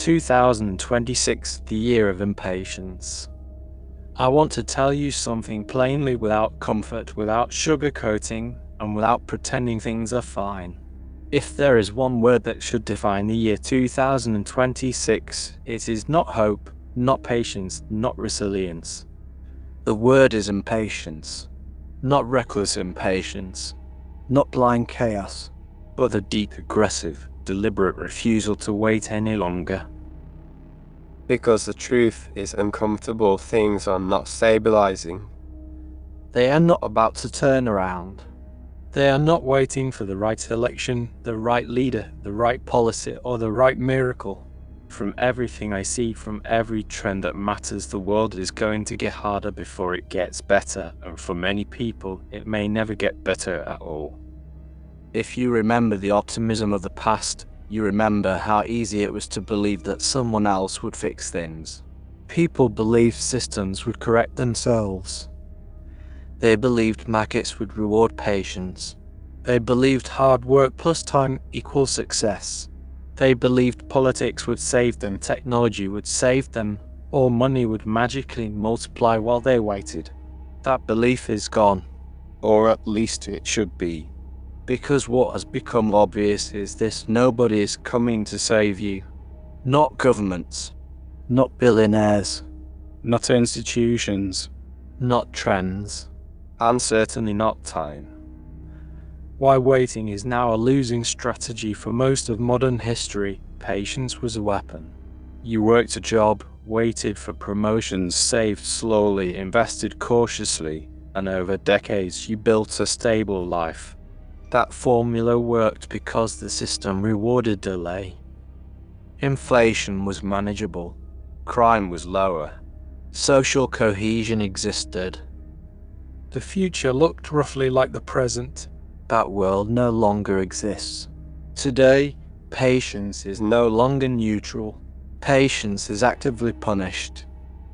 2026, the year of impatience. I want to tell you something plainly, without comfort, without sugarcoating, and without pretending things are fine. If there is one word that should define the year 2026, it is not hope, not patience, not resilience. The word is impatience. Not reckless impatience, not blind chaos, but the deep, aggressive, deliberate refusal to wait any longer. Because the truth is, uncomfortable things are not stabilizing. They are not about to turn around. They are not waiting for the right election, the right leader, the right policy, or the right miracle. From everything I see, from every trend that matters, the world is going to get harder before it gets better, and for many people, it may never get better at all. If you remember the optimism of the past, you remember how easy it was to believe that someone else would fix things. People believed systems would correct themselves. They believed markets would reward patience. They believed hard work plus time equals success. They believed politics would save them, technology would save them, or money would magically multiply while they waited. That belief is gone. Or at least it should be. Because what has become obvious is this: nobody is coming to save you. Not governments. Not billionaires. Not institutions. Not trends. And certainly not time. Why waiting is now a losing strategy for most of modern history. Patience was a weapon. You worked a job, waited for promotions, saved slowly, invested cautiously, and over decades you built a stable life. That formula worked because the system rewarded delay. Inflation was manageable. Crime was lower. Social cohesion existed. The future looked roughly like the present. That world no longer exists. Today, patience is no longer neutral. Patience is actively punished.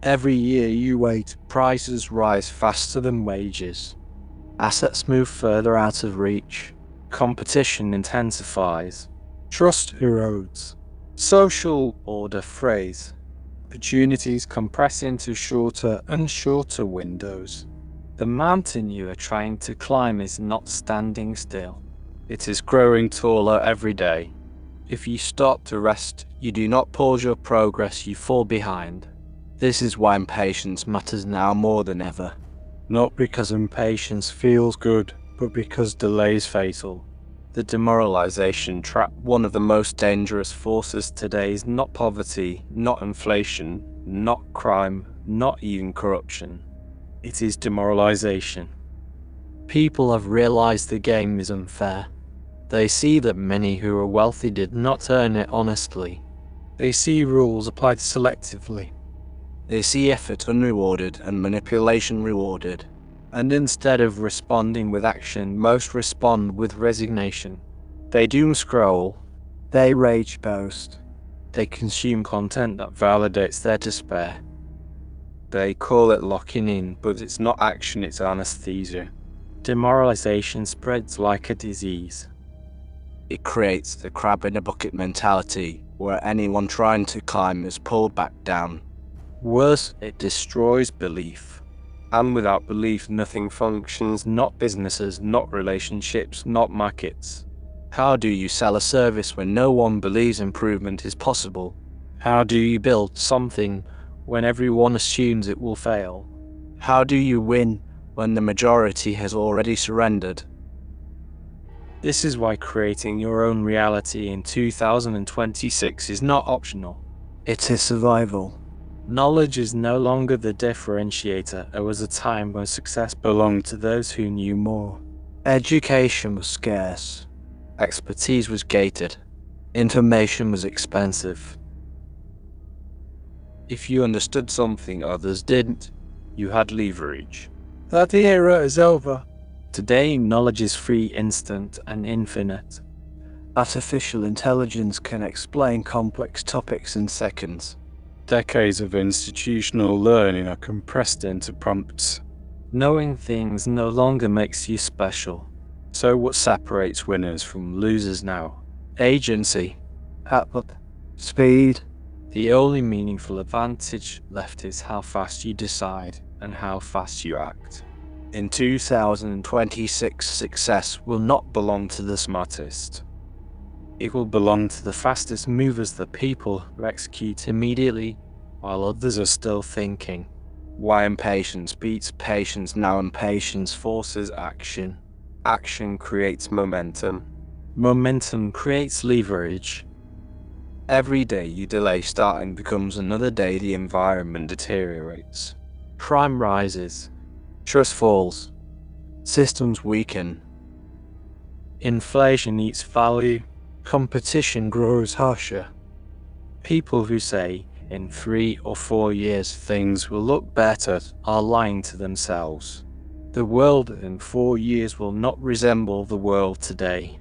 Every year you wait, prices rise faster than wages. Assets move further out of reach. Competition intensifies. Trust erodes. Social order frays. Opportunities compress into shorter and shorter windows. The mountain you are trying to climb is not standing still. It is growing taller every day. If you stop to rest, you do not pause your progress, you fall behind. This is why impatience matters now more than ever. Not because impatience feels good, but because delay is fatal. The demoralization trap. One of the most dangerous forces today is not poverty, not inflation, not crime, not even corruption. It is demoralization. People have realized the game is unfair. They see that many who are wealthy did not earn it honestly. They see rules applied selectively. They see effort unrewarded and manipulation rewarded. And instead of responding with action, most respond with resignation. They doom scroll. They rage boast. They consume content that validates their despair. They call it locking in, but it's not action, it's anesthesia. Demoralization spreads like a disease. It creates the crab in a bucket mentality, where anyone trying to climb is pulled back down. Worse, it destroys belief. And without belief, nothing functions, not businesses, not relationships, not markets. How do you sell a service when no one believes improvement is possible? How do you build something when everyone assumes it will fail? How do you win when the majority has already surrendered? This is why creating your own reality in 2026 is not optional. It is survival. Knowledge is no longer the differentiator. There was a time when success belonged to those who knew more. Education was scarce. Expertise was gated. Information was expensive. If you understood something others didn't, you had leverage. That era is over. Today, knowledge is free, instant, and infinite. Artificial intelligence can explain complex topics in seconds. Decades of institutional learning are compressed into prompts. Knowing things no longer makes you special. So what separates winners from losers now? Agency, output, speed. The only meaningful advantage left is how fast you decide and how fast you act. In 2026, success will not belong to the smartest. It will belong to the fastest movers, the people who execute immediately while others are still thinking. Why impatience beats patience now. Impatience forces action. Action creates momentum. Momentum creates leverage. Every day you delay starting becomes another day the environment deteriorates. Crime rises. Trust falls. Systems weaken. Inflation eats value. Competition grows harsher. People who say, in 3 or 4 years things will look better, are lying to themselves. The world in 4 years will not resemble the world today.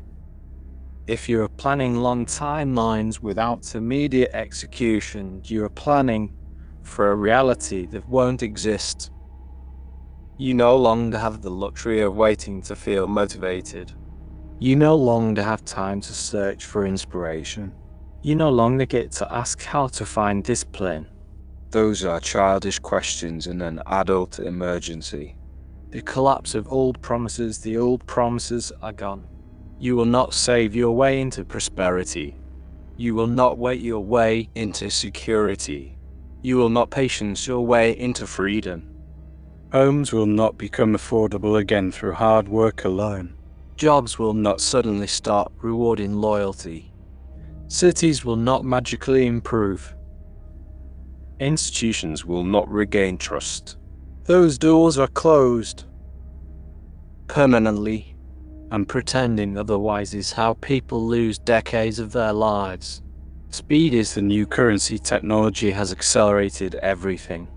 If you are planning long timelines without immediate execution, you are planning for a reality that won't exist. You no longer have the luxury of waiting to feel motivated. You no longer have time to search for inspiration. You no longer get to ask how to find discipline. Those are childish questions in an adult emergency. The collapse of old promises. The old promises are gone. You will not save your way into prosperity. You will not wait your way into security. You will not patience your way into freedom. Homes will not become affordable again through hard work alone. Jobs will not suddenly start rewarding loyalty. Cities will not magically improve. Institutions will not regain trust. Those doors are closed permanently, and pretending otherwise is how people lose decades of their lives. Speed is the new currency. Technology has accelerated everything.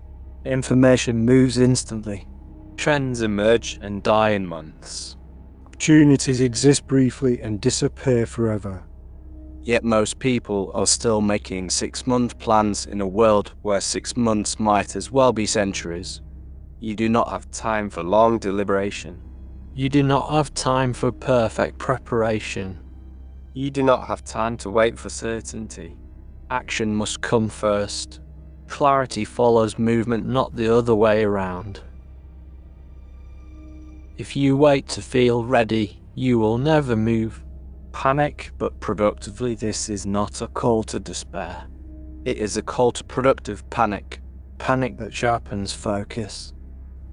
Information moves instantly. Trends emerge and die in months. Opportunities exist briefly and disappear forever. Yet most people are still making 6-month plans in a world where 6 months might as well be centuries. You do not have time for long deliberation. You do not have time for perfect preparation. You do not have time to wait for certainty. Action must come first. Clarity follows movement, not the other way around. If you wait to feel ready, you will never move. Panic, but productively. This is not a call to despair. It is a call to productive panic. Panic that sharpens focus.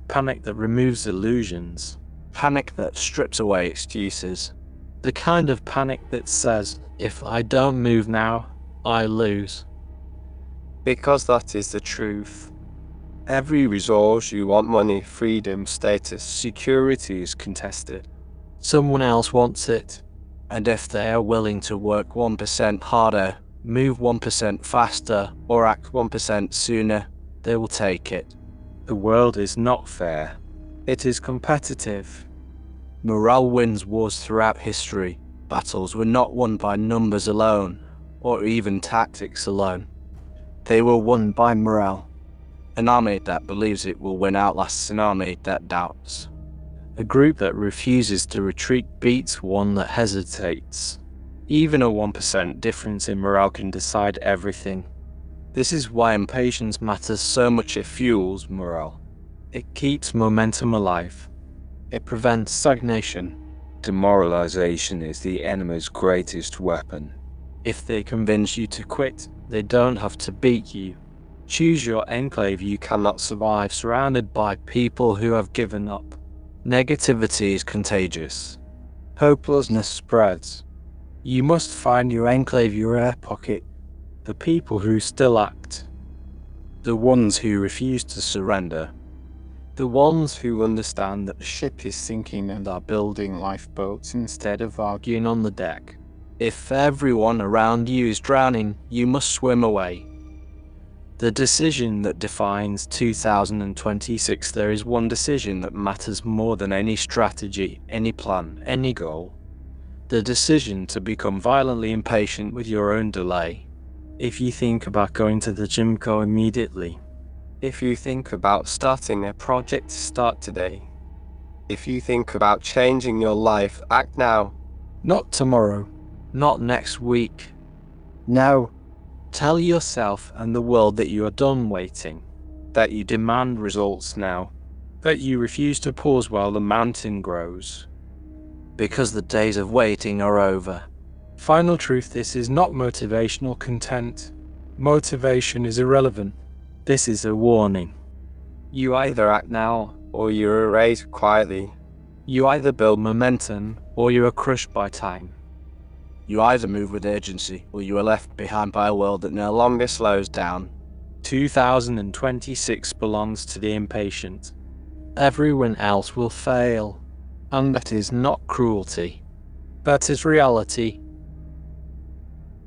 Panic that removes illusions. Panic that strips away excuses. The kind of panic that says, if I don't move now, I lose. Because that is the truth. Every resource you want, money, freedom, status, security, is contested. Someone else wants it. And if they are willing to work 1% harder, move 1% faster, or act 1% sooner, they will take it. The world is not fair. It is competitive. Morale wins wars throughout history. Battles were not won by numbers alone, or even tactics alone. They were won by morale. An army that believes it will win outlasts an army that doubts. A group that refuses to retreat beats one that hesitates. Even a 1% difference in morale can decide everything. This is why impatience matters so much. It fuels morale. It keeps momentum alive. It prevents stagnation. Demoralization is the enemy's greatest weapon. If they convince you to quit, they don't have to beat you. Choose your enclave. You cannot survive surrounded by people who have given up. Negativity is contagious. Hopelessness spreads. You must find your enclave, your air pocket. The people who still act. The ones who refuse to surrender. The ones who understand that the ship is sinking and are building lifeboats instead of arguing on the deck. If everyone around you is drowning, you must swim away. The decision that defines 2026. There is one decision that matters more than any strategy, any plan, any goal. The decision to become violently impatient with your own delay. If you think about going to the gym, go immediately. If you think about starting a project, start today. If you think about changing your life, act now. Not tomorrow. Not next week. Now. Tell yourself and the world that you are done waiting, that you demand results now, that you refuse to pause while the mountain grows, because the days of waiting are over. Final truth: this is not motivational content. Motivation is irrelevant. This is a warning. You either act now, or you erase quietly. you either build momentum, or you are crushed by time. You either move with urgency, or you are left behind by a world that no longer slows down. 2026 belongs to the impatient. Everyone else will fail. And that is not cruelty. That is reality.